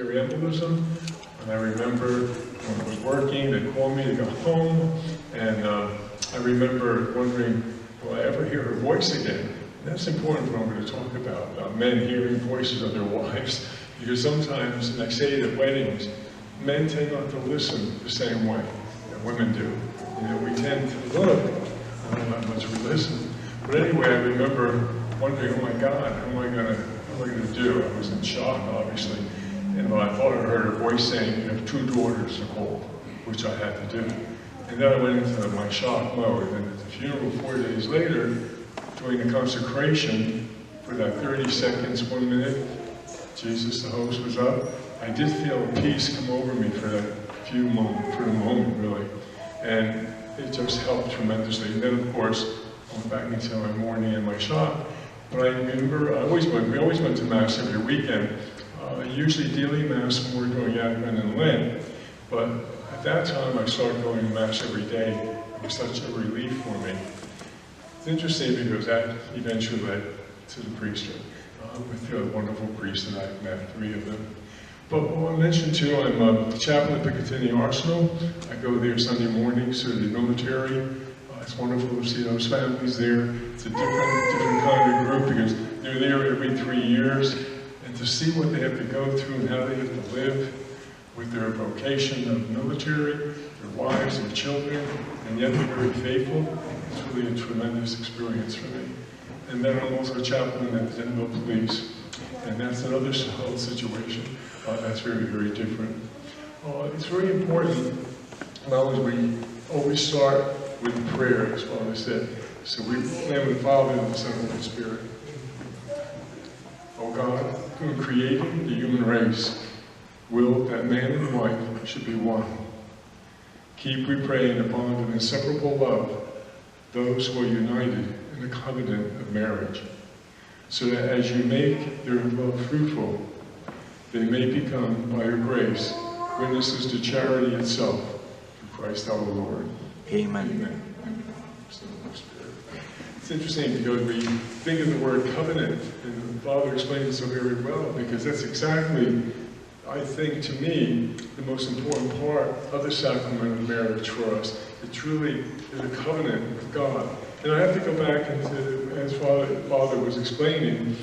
pulmonary embolism. And I remember when I was working, they called me to go home, and I remember wondering, will I ever hear her voice again? And that's important for what I'm going to talk about men hearing voices of their wives. Because sometimes, and I say it at weddings, men tend not to listen the same way that women do. You know, we tend to look, not much we listen. But anyway, I remember wondering, oh my God, how am I going to do? I was in shock, obviously. And I thought I heard her voice saying, you have 2 daughters, Nicole, which I had to do. And then I went into my shock mode. And at the funeral 4 days later, during the consecration, for that 30 seconds, 1 minute, Jesus, the host, was up. I did feel peace come over me for that for the moment, really. And it just helped tremendously. And then, of course, I went back into my mourning and my shock. But I remember, we always went to Mass every weekend. Usually daily Mass more during Advent and Lent. But at that time, I started going to Mass every day. It was such a relief for me. It's interesting because that eventually led to the priesthood with the wonderful priests that I've met, 3 of them. But I mentioned too, I'm a chaplain at Picatinny Arsenal. I go there Sunday mornings to the military. It's wonderful to see those families there. It's a different kind of group because they're there every 3 years. And to see what they have to go through and how they have to live with their vocation of military, their wives, their children, and yet they're very faithful, it's really a tremendous experience for me. And then I'm also a chaplain at the Denville Police, and that's another whole situation. That's very, very different. It's very important, we always start with prayer, as Father said. So we pray with the Father and the Son and the Spirit. Oh God, who created the human race, will that man and wife should be one. Keep, we pray, in the bond of inseparable love, those who are united in the covenant of marriage, so that as you make their love fruitful, they may become, by your grace, witnesses to charity itself, through Christ our Lord. Amen. Amen. It's interesting because we think of the word covenant, and the Father explained it so very well, because that's exactly, I think, to me, the most important part of the sacrament of marriage for us. It truly is a covenant with God. And I have to go back into, as Father was explaining,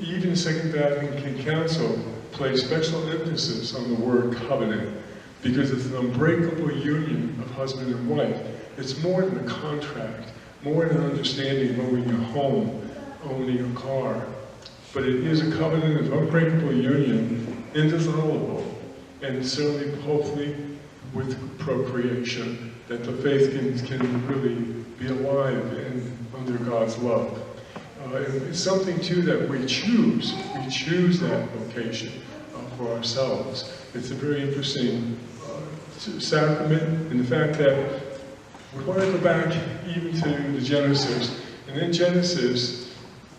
even the Second Vatican Council placed special emphasis on the word covenant, because it's an unbreakable union of husband and wife. It's more than a contract, more than understanding of owning a home, owning a car. But it is a covenant of unbreakable union, indissoluble, and certainly, hopefully, with procreation, that the faith can really be alive and under God's love. It's something, too, that we choose. We choose that vocation for ourselves. It's a very interesting sacrament, and the fact that we want to go back even to the Genesis. And in Genesis,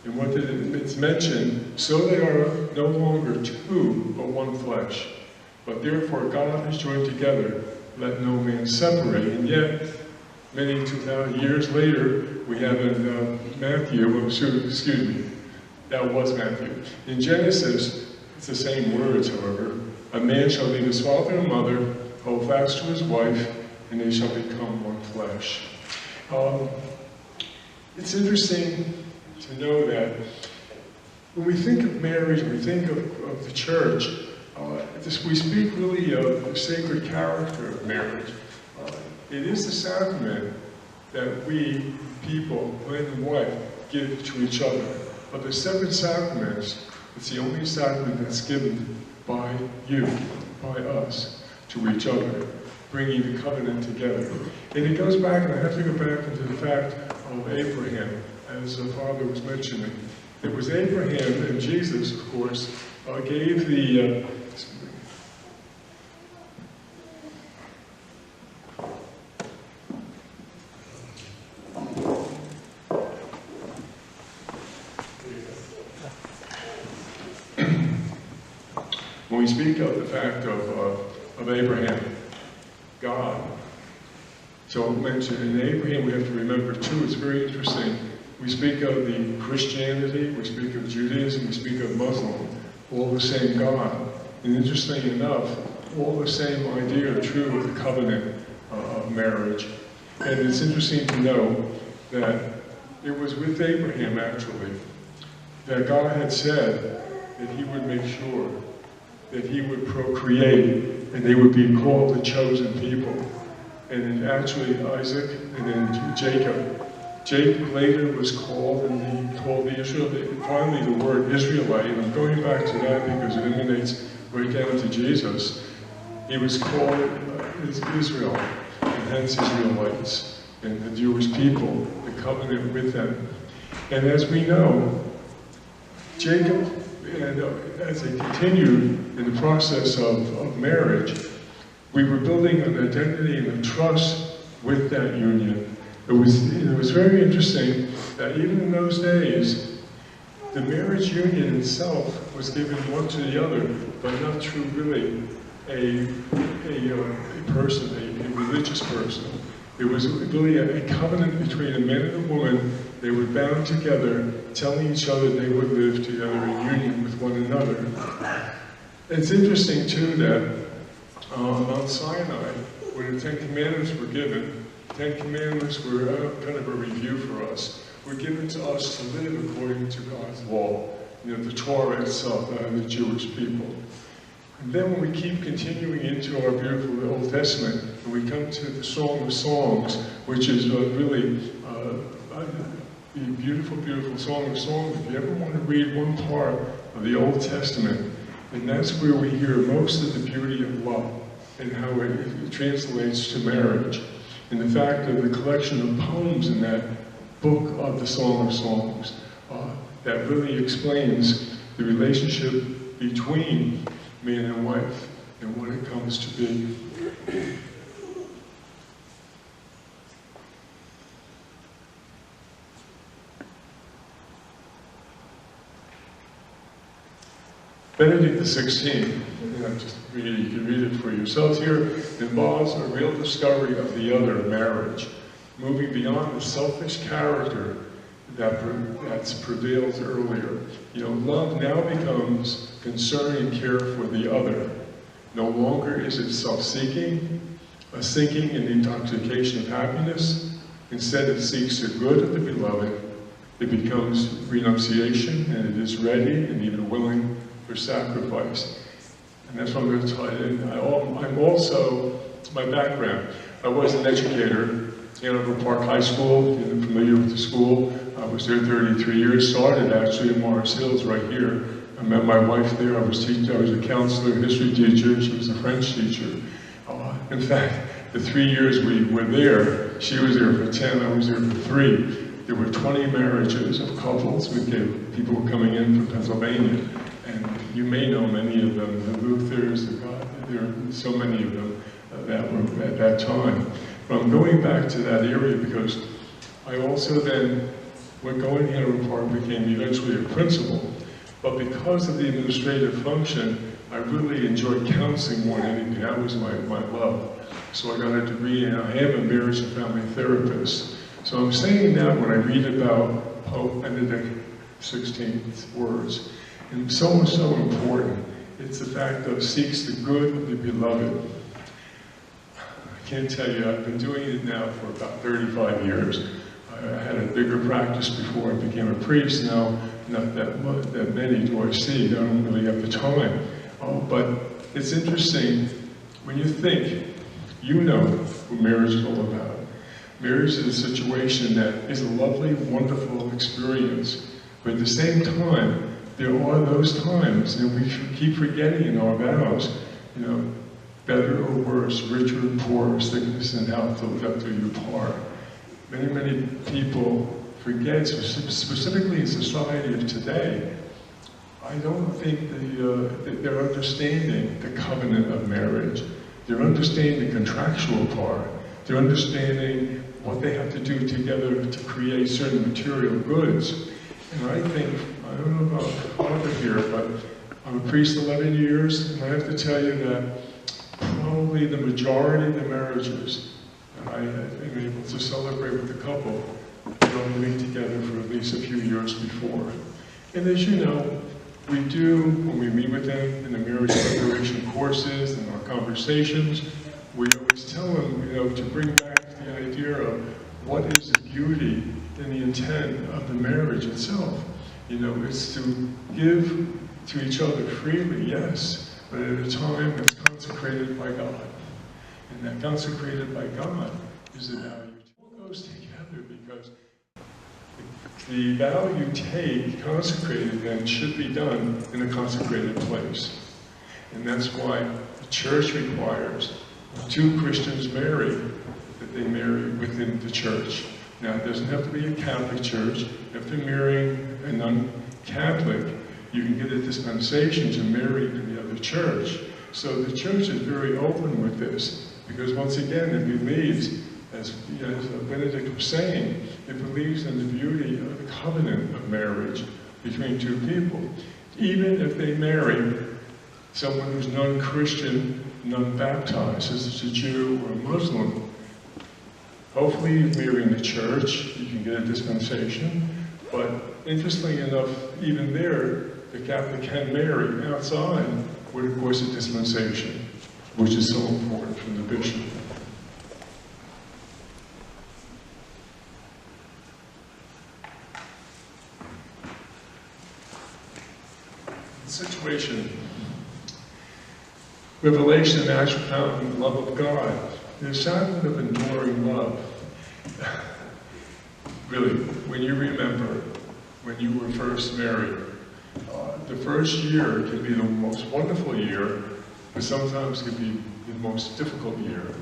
and what it's mentioned, so they are no longer 2, but 1 flesh. But therefore God has joined together, let no man separate. And yet, many 2,000 years later, we have in Matthew, excuse me, that was Matthew. In Genesis, it's the same words, however. A man shall leave his father and mother, hold fast to his wife, and they shall become 1 flesh. It's interesting to know that when we think of marriage, we think of the church, we speak really of the sacred character of marriage. It is the sacrament that we, people, man and wife, give to each other. Of the 7 sacraments, it's the only sacrament that's given by you, by us, to each other, bringing the covenant together. And it goes back, and I have to go back into the fact of Abraham, as the Father was mentioning. It was Abraham and Jesus, of course, gave the when we speak of the fact of Abraham, God. So mentioned in Abraham, we have to remember too, it's very interesting. We speak of the Christianity, we speak of Judaism, we speak of Muslim, all the same God. And interestingly enough, all the same idea are true of the covenant of marriage. And it's interesting to know that it was with Abraham, actually, that God had said that he would make sure that he would procreate and they would be called the chosen people. And actually Isaac and then Jacob. Jacob later was called, and he called the Israelite, finally the word Israelite, and I'm going back to that because it emanates right down to Jesus. He was called Israel, and hence Israelites, and the Jewish people, the covenant with them. And as we know, Jacob, and as they continued in the process of marriage, we were building an identity and a trust with that union. It was very interesting that even in those days, the marriage union itself was given one to the other, but not through really a person, a religious person. It was really a covenant between a man and a woman. They were bound together, telling each other they would live together in union with one another. It's interesting too that on Mount Sinai, when the Ten Commandments were given, 10 Commandments were kind of a review for us. Were given to us to live according to God's law, the Torah itself, the Jewish people. And then when we keep continuing into our beautiful Old Testament, and we come to the Song of Songs, which is really a beautiful, beautiful Song of Songs. If you ever want to read one part of the Old Testament, and that's where we hear most of the beauty of love and how it translates to marriage. And the fact of the collection of poems in that book of the Song of Songs that really explains the relationship between man and wife and what it comes to be. Benedict XVI, you can read it for yourselves here, involves a real discovery of the other, marriage, moving beyond the selfish character that prevails earlier. Love now becomes concern and care for the other. No longer is it self-seeking, a sinking in the intoxication of happiness. Instead, it seeks the good of the beloved. It becomes renunciation, and it is ready and even willing for sacrifice. And that's what I'm going to tell you. I'm also, my background, I was an educator at Hanover Park High School. You're familiar with the school. I was there 33 years, started actually in Morris Hills right here. I met my wife there. I was a counselor, history teacher. She was a French teacher. In fact, the 3 years we were there, she was there for 10, I was there for 3. There were 20 marriages of couples. People were coming in from Pennsylvania. And you may know many of them, the Luthers, there are so many of them that were at that time. But I'm going back to that area because I also then, when going to Hanover Park, became eventually a principal. But because of the administrative function, I really enjoyed counseling more than anything. That was my love. So I got a degree, and I am a marriage and family therapist. So I'm saying that when I read about Pope Benedict XVI's words, and so important, it's the fact of seeks the good of the beloved. I can't tell you, I've been doing it now for about 35 years. I had a bigger practice before I became a priest. Now, not that many do I see. I don't really have the time. But it's interesting, when you think, you know what marriage is all about. Marriage is a situation that is a lovely, wonderful experience. But at the same time, there are those times, and we keep forgetting in our vows, better or worse, richer and poorer, sickness and health till death do you part. Many, many people forget, specifically in society of today, I don't think they're understanding the covenant of marriage. They're understanding the contractual part. They're understanding what they have to do together to create certain material goods. And I think, I don't know about Father here, but I'm a priest 11 years, and I have to tell you that probably the majority of the marriages that I have been able to celebrate with a couple don't live together for at least a few years before. And as you know, we do, when we meet with them in the marriage preparation courses and our conversations, we always tell them, to bring back the idea of what is the beauty and the intent of the marriage itself. It's to give to each other freely, yes, but at a time that's consecrated by God. And that consecrated by God is the value. It all goes together because the vow you take, consecrated then, should be done in a consecrated place. And that's why the church requires two Christians marry, that they marry within the church. Now, it doesn't have to be a Catholic church. If they're marrying a non-Catholic, you can get a dispensation to marry in the other church. So the church is very open with this, because once again, it believes, as Benedict was saying, it believes in the beauty of the covenant of marriage between two people. Even if they marry someone who's non-Christian, non-baptized, as it's a Jew or a Muslim, hopefully you're marrying the church, you can get a dispensation, but interestingly enough, even there, the Catholic can marry outside with, of course, a dispensation, which is so important from the bishop. The situation, revelation and actual fountain, the love of God, the sacrament of enduring love. Really, when you remember when you were first married, the first year can be the most wonderful year, but sometimes it can be the most difficult year.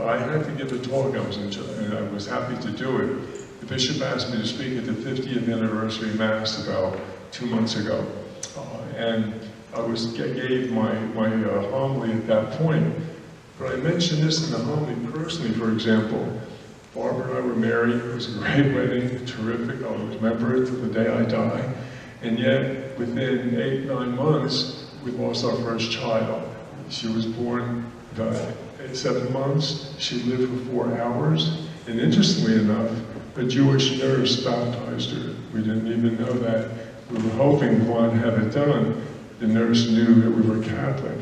I had to give a talk, and I was happy to do it. The bishop asked me to speak at the 50th anniversary Mass about 2 months ago. And I gave my homily at that point. But I mentioned this in the homily personally, for example. Barbara and I were married. It was a great wedding, terrific. I'll remember it till the day I die. And yet, within 8-9 months, we lost our first child. She was born at 7 months. She lived for 4 hours. And interestingly enough, a Jewish nurse baptized her. We didn't even know that. We were hoping God had it done. The nurse knew that we were Catholic.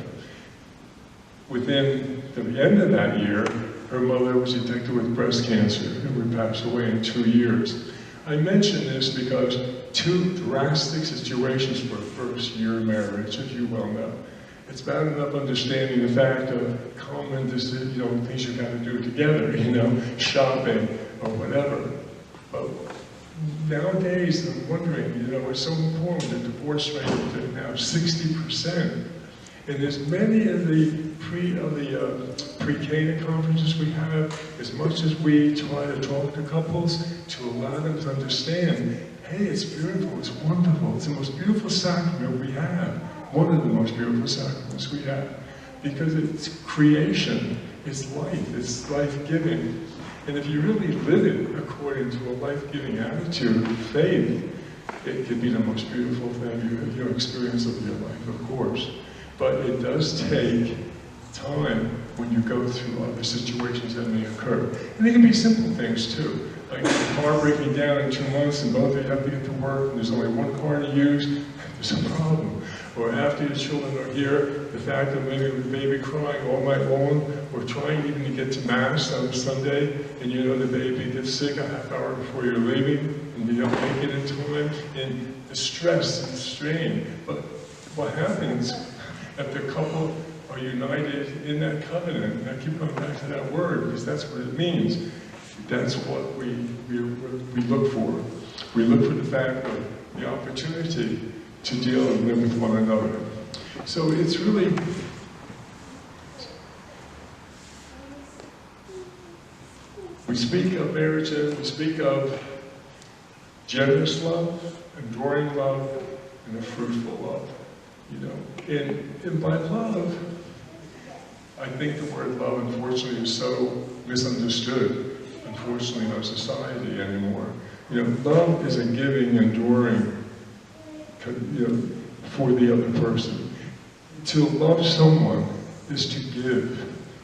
Within the end of that year, her mother was detected with breast cancer and would pass away in 2 years. I mention this because 2 drastic situations for a first-year marriage, as you well know. It's bad enough understanding the fact of common, things you've got to do together, shopping or whatever. But nowadays, I'm wondering, it's so important, the divorce rate is now 60%. And as many of the pre-Cana conferences we have, as much as we try to talk to couples to allow them to understand, hey, it's beautiful, it's wonderful, it's the most beautiful sacrament we have. One of the most beautiful sacraments we have. Because it's creation, it's life-giving. And if you really live it according to a life-giving attitude of faith, it could be the most beautiful thing you experience of your life, of course. But it does take time when you go through other situations that may occur. And they can be simple things too. Like a car breaking down in 2 months and both of you have to get to work and there's only one car to use, there's a problem. Or after your children are here, the fact that maybe the baby crying all night long, or trying even to get to Mass on Sunday, and the baby gets sick a half hour before you're leaving, and you don't make it in time, and the stress and the strain. But what happens if the couple are united in that covenant? And I keep coming back to that word, because that's what it means. That's what we look for. We look for the fact of the opportunity to deal and live with one another. So it's really, we speak of marriage, we speak of generous love, enduring love, and a fruitful love. And by love, I think the word love, unfortunately, is so misunderstood, unfortunately, in our society anymore. Love is a giving, enduring, for the other person. To love someone is to give,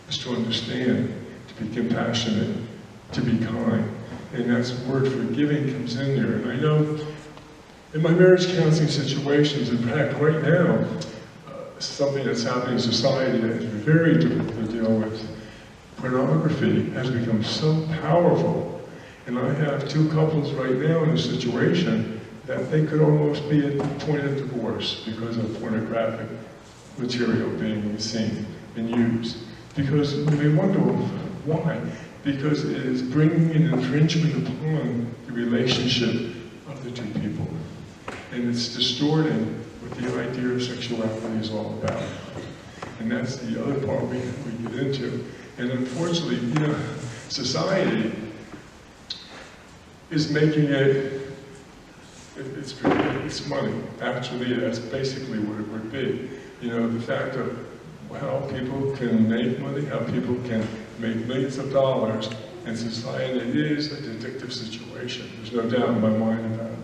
is to understand, to be compassionate, to be kind. And that's the word forgiving comes in there. And I know In my marriage counseling situations, in fact, right now, something that's happening in society that is very difficult to deal with. Pornography has become so powerful, and I have two couples right now in a situation that they could almost be at the point of divorce because of pornographic material being seen and used. Because we wonder why. Because it is bringing an infringement upon the relationship of the two people. And it's distorting what the idea of sexuality is all about. And that's the other part we get into. And unfortunately, you know, society is making it's money. Actually, that's basically what it would be. You know, the fact of how people can make money, how people can make millions of dollars, and society is an addictive situation. There's no doubt in my mind about it.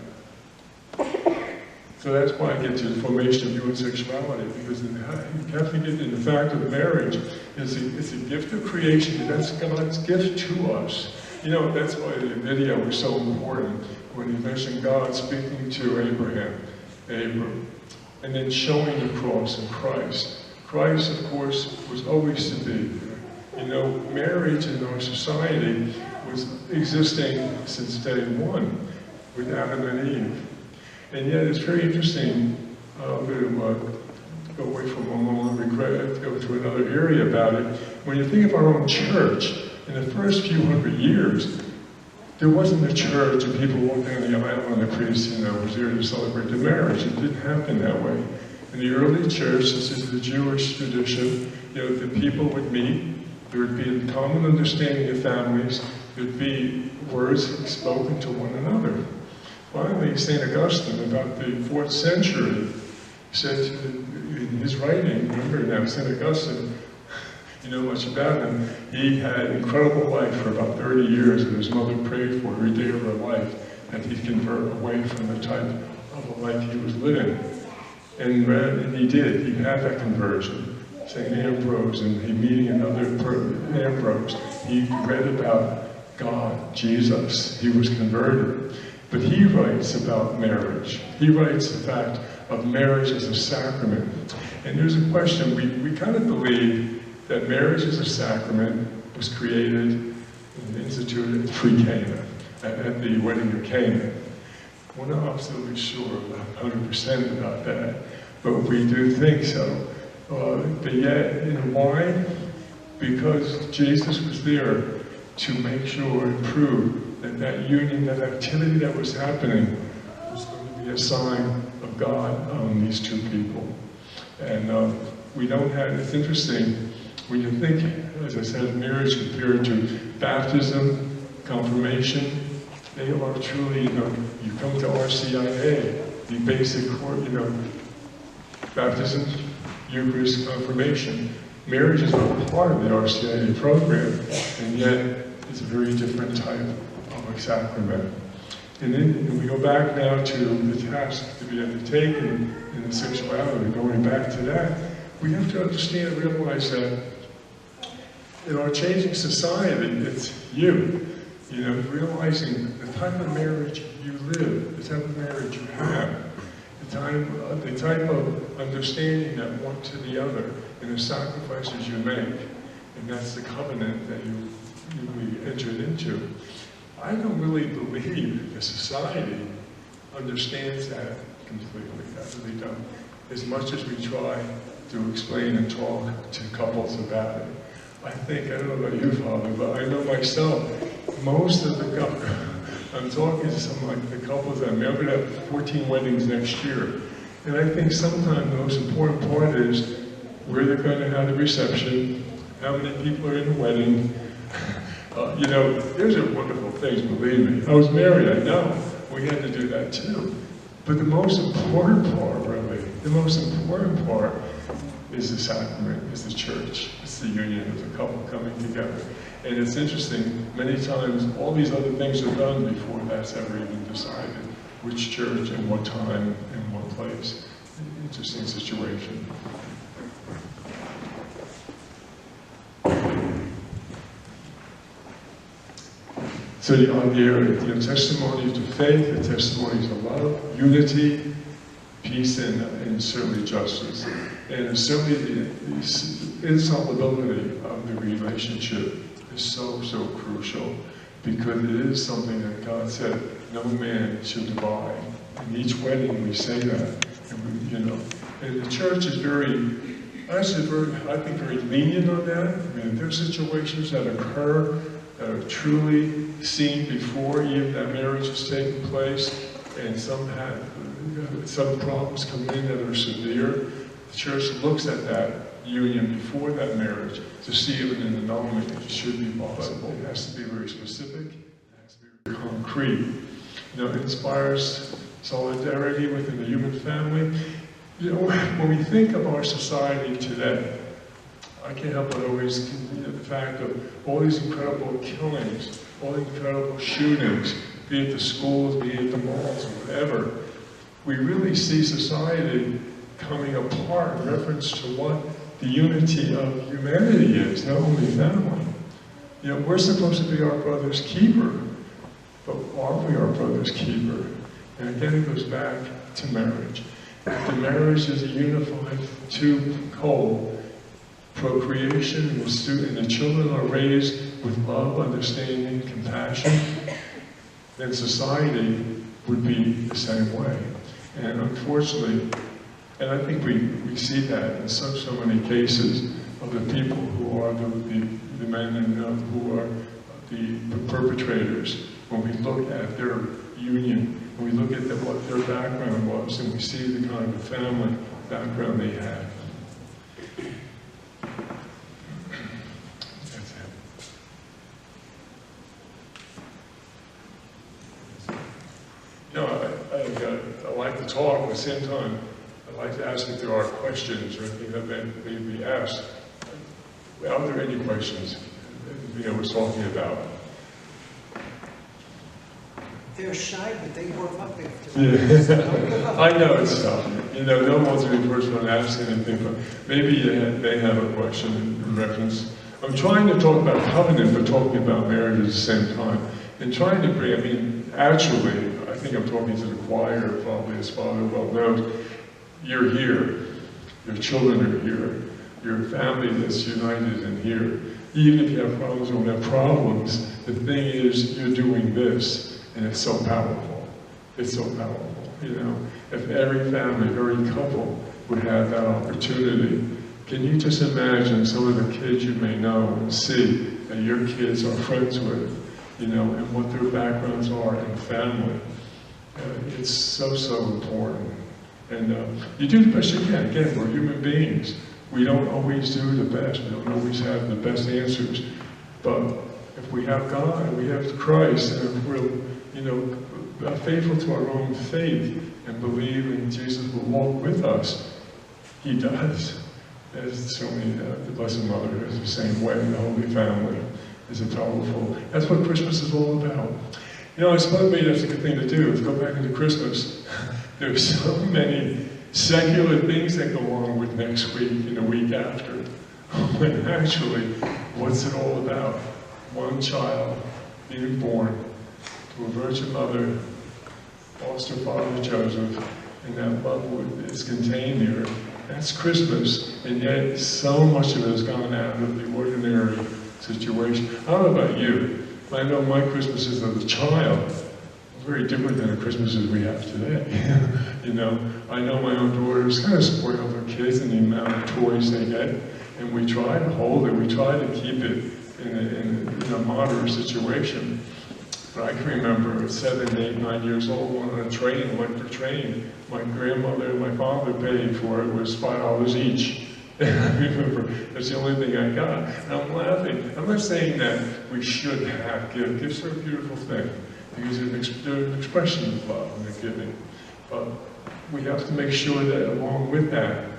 So that's why I get to the formation of human sexuality, because you have to get in the fact of marriage is a gift of creation. That's God's gift to us. You know, that's why the video was so important when he mentioned God speaking to Abram, and then showing the cross of Christ. Christ, of course, was always to be there. You know, marriage in our society was existing since day one with Adam and Eve. And yet it's very interesting, I'm going to go away from one regret, go to another area about it. When you think of our own church, in the first few hundred years, there wasn't a church and people walked down the aisle and the priest, you know, was there to celebrate the marriage. It didn't happen that way. In the early church, this is the Jewish tradition, you know, the people would meet, there would be a common understanding of families, there'd be words spoken to one another. Finally, St. Augustine, about the 4th century, said in his writing, remember now, St. Augustine, you know much about him, he had an incredible life for about 30 years, and his mother prayed for every day of her life that he'd convert away from the type of a life he was living. And he did. He had that conversion. St. Ambrose, and he meeting another Ambrose, he read about God, Jesus. He was converted. But he writes about marriage. He writes the fact of marriage as a sacrament. And there's a question, we kind of believe that marriage as a sacrament was created and instituted pre-Cana, at the wedding of Cana. We're not absolutely sure, 100% about that, but we do think so. But yet, you know, why? Because Jesus was there to make sure and prove that that union, that activity that was happening was going to be a sign of God on these two people. And we don't have, it's interesting, when you think, as I said, marriage compared to baptism, confirmation, they are truly, you know, you come to RCIA, the basic, you know, baptism, Eucharist, confirmation. Marriage is not part of the RCIA program, and yet it's a very different type of a sacrament. And then we go back now to the task to be undertaken in the sexuality, going back to that, we have to understand and realize that in our changing society, it's you know, realizing the type of marriage you live, the type of marriage you have, the type of understanding that one to the other, and the sacrifices you make, and that's the covenant that we entered into. I don't really believe the society understands that completely. I really don't. As much as we try to explain and talk to couples about it. I think, I don't know about you, Father, but I know myself, most of the couples, I'm talking to some like the couples I'm going to have 14 weddings next year. And I think sometimes the most important part is where they're going to have the reception, how many people are in the wedding. You know, there's a wonderful things, believe me. I was married, I know. We had to do that too. But the most important part, really, the most important part is the sacrament, is the church. It's the union of the couple coming together. And it's interesting, many times all these other things are done before that's ever even decided. Which church and what time and what place. Interesting situation. So the idea, testimonies to faith, the testimonies of love, unity, peace, and certainly justice. And certainly the insolubility of the relationship is so, so crucial, because it is something that God said, no man should divide. In each wedding we say that, and the church is I think very lenient on that. I mean, if there's situations that occur that are truly seen before even that marriage has taken place, and some problems come in that are severe, the church looks at that union before that marriage to see if in the moment it should be possible. It has to be very specific, it has to be very concrete. It inspires solidarity within the human family. When we think of our society today, I can't help but always consider the fact of all these incredible killings, all these incredible shootings, be it the schools, be it the malls, or whatever. We really see society coming apart in reference to what the unity of humanity is, not only family. We're supposed to be our brother's keeper, but are we our brother's keeper? And again, it goes back to marriage. The marriage is a unified two-whole. Procreation and the children are raised with love, understanding, compassion, then society would be the same way. And unfortunately, and I think we see that in so many cases of the people who are the men and who are the perpetrators, when we look at their union, when we look at what their background was, and we see the kind of family background they had. That's it. I like to talk, at the same time, I'd like to ask if there are questions or anything that may be asked. Are there any questions? We're talking about. They're shy, but they warm up after. Yeah. I know it's tough. No one's the first one to ask anything, but maybe they have a question in reference. I'm trying to talk about covenant, but talking about marriage at the same time. And trying to bring, actually, I think I'm talking to the choir, probably as Father well knows. You're here. Your children are here. Your family that's united in here. Even if you have problems or don't have problems, the thing is, you're doing this. And it's so powerful. It's so powerful. If every family, every couple would have that opportunity, can you just imagine some of the kids you may know and see that your kids are friends with, and what their backgrounds are in family? It's so, so important. And you do the best you can. Again, we're human beings. We don't always do the best. We don't always have the best answers. But if we have God and we have Christ, and if we're faithful to our own faith and believe in Jesus will walk with us, He does. As certainly the Blessed Mother is the same way. The Holy Family is a powerful. That's what Christmas is all about. I suppose maybe that's a good thing to do. Let's go back into Christmas. There's so many secular things that go on with next week and the week after. When actually, what's it all about? One child being born to a Virgin Mother, foster father Joseph, and that love is contained there. That's Christmas, and yet so much of it has gone out of the ordinary situation. I don't know about you, but I know my Christmases as a child was very different than the Christmases we have today. I know my own daughters kind of spoil their kids and the amount of toys they get, and we try to hold it, we try to keep it in a moderate situation. But I can remember at 7, 8, 9 years old, on a train, electric train, my grandmother and my father paid for it. It was $5 each. And I remember, that's the only thing I got. And I'm laughing. I'm not saying that we should have gifts. Gifts are a beautiful thing, because they're an expression of love and they're giving. But we have to make sure that along with that,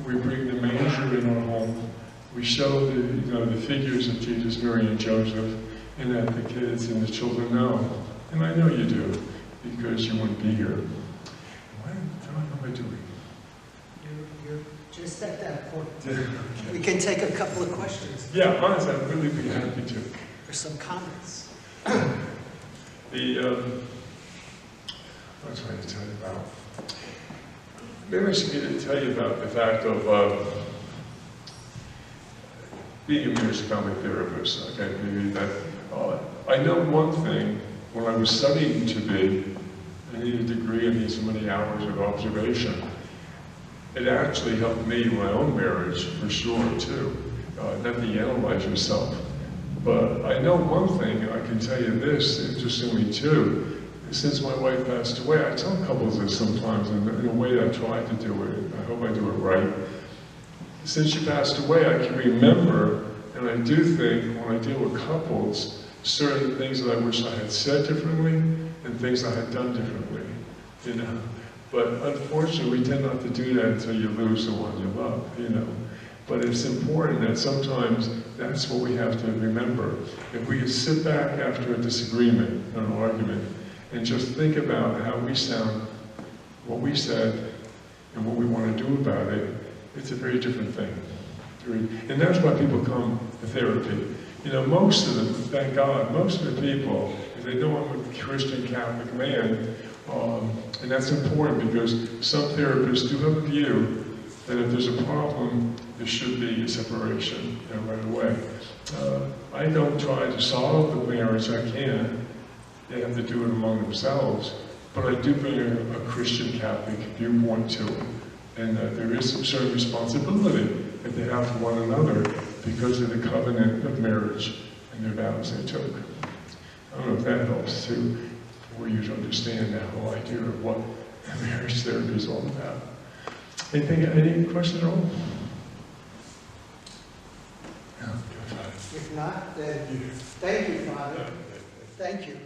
we bring the manger in our home. We show the figures of Jesus, Mary, and Joseph, and that the kids and the children know. And I know you do, because you wouldn't be here. What am I doing? You're just at that point. Okay. We can take a couple of questions. Yeah, honestly, I'd really be happy to. Or some comments. what was I trying to tell you about? Maybe I should tell you about the fact of being a marriage family therapist. Okay, maybe that. I know one thing. When I was studying to be, I needed a degree, I needed so many hours of observation. It actually helped me in my own marriage, for sure, too. Not that you analyze yourself. But I know one thing, I can tell you this, interestingly too, since my wife passed away, I tell couples this sometimes, and in a way I try to do it, I hope I do it right. Since she passed away, I can remember, and I do think, when I deal with couples, certain things that I wish I had said differently, and things I had done differently, you know. But unfortunately, we tend not to do that until you lose the one you love, you know. But it's important that sometimes that's what we have to remember. If we could sit back after a disagreement, an argument, and just think about how we sound, what we said, and what we want to do about it, it's a very different thing. And that's why people come to therapy. You know, most of them, thank God, most of the people, if they know I'm a Christian Catholic man, and that's important because some therapists do have a view that if there's a problem, there should be a separation, you know, right away. I don't try to solve the marriage. I can. They have to do it among themselves. But I do bring a Christian Catholic viewpoint to it. And there is some certain responsibility that they have for one another because of the covenant of marriage and their vows they took. I don't know if that helps too, for you to understand that whole idea of what marriage therapy is all about. Any questions at all? If not, then thank you, Father. Thank you.